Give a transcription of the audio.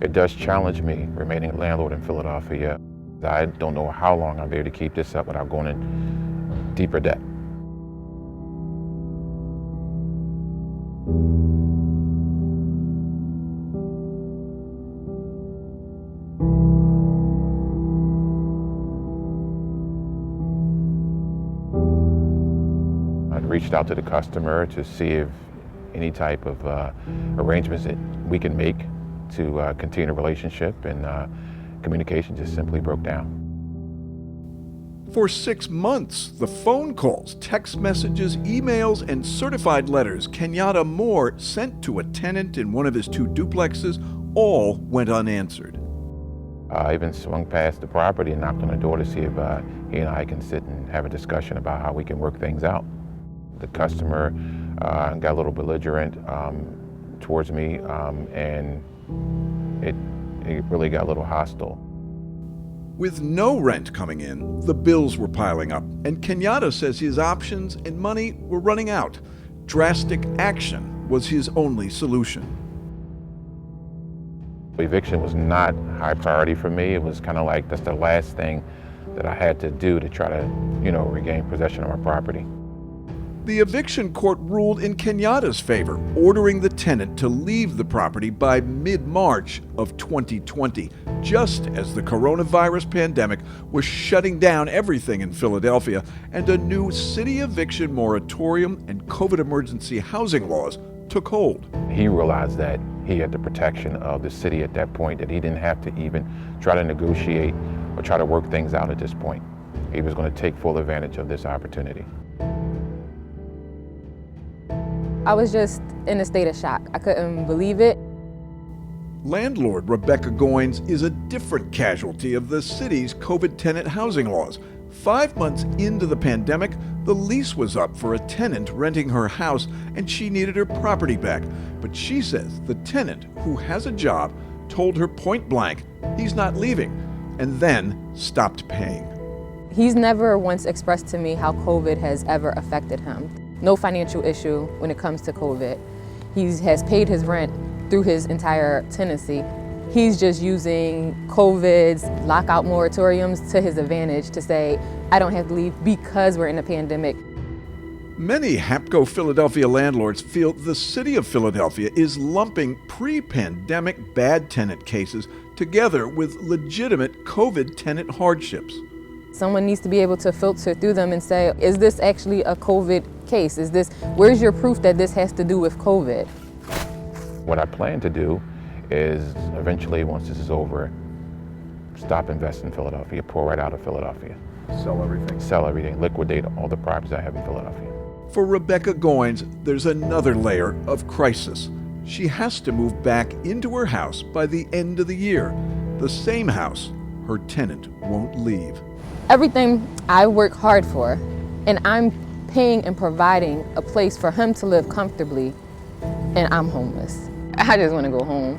It does challenge me remaining a landlord in Philadelphia. I don't know how long I'll be able to keep this up without going in deeper debt. I'd reached out to the customer to see if any type of arrangements that we can make to continue the relationship, and communication just simply broke down. For 6 months, the phone calls, text messages, emails, and certified letters Kenyatta Moore sent to a tenant in one of his 2 duplexes all went unanswered. I even swung past the property and knocked on the door to see if he and I can sit and have a discussion about how we can work things out. The customer got a little belligerent towards me, and it really got a little hostile. With no rent coming in, the bills were piling up, and Kenyatta says his options and money were running out. Drastic action was his only solution. Eviction was not high priority for me. It was kind of like that's the last thing that I had to do to try to, regain possession of my property. The eviction court ruled in Kenyatta's favor, ordering the tenant to leave the property by mid-March of 2020, just as the coronavirus pandemic was shutting down everything in Philadelphia and a new city eviction moratorium and COVID emergency housing laws took hold. He realized that he had the protection of the city at that point, that he didn't have to even try to negotiate or try to work things out at this point. He was going to take full advantage of this opportunity. I was just in a state of shock. I couldn't believe it. Landlord Rebecca Goins is a different casualty of the city's COVID tenant housing laws. 5 months into the pandemic, the lease was up for a tenant renting her house and she needed her property back. But she says the tenant, who has a job, told her point blank he's not leaving, and then stopped paying. He's never once expressed to me how COVID has ever affected him. No financial issue when it comes to COVID. He has paid his rent through his entire tenancy. He's just using COVID's lockout moratoriums to his advantage to say, I don't have to leave because we're in a pandemic. Many Hapco Philadelphia landlords feel the city of Philadelphia is lumping pre-pandemic bad tenant cases together with legitimate COVID tenant hardships. Someone needs to be able to filter through them and say, is this actually a COVID case? Where's your proof that this has to do with COVID? What I plan to do is eventually, once this is over, stop investing in Philadelphia, pull right out of Philadelphia. Sell everything. Sell everything, liquidate all the properties I have in Philadelphia. For Rebecca Goins, there's another layer of crisis. She has to move back into her house by the end of the year. The same house her tenant won't leave. Everything I work hard for, and I'm paying and providing a place for him to live comfortably, and I'm homeless. I just want to go home.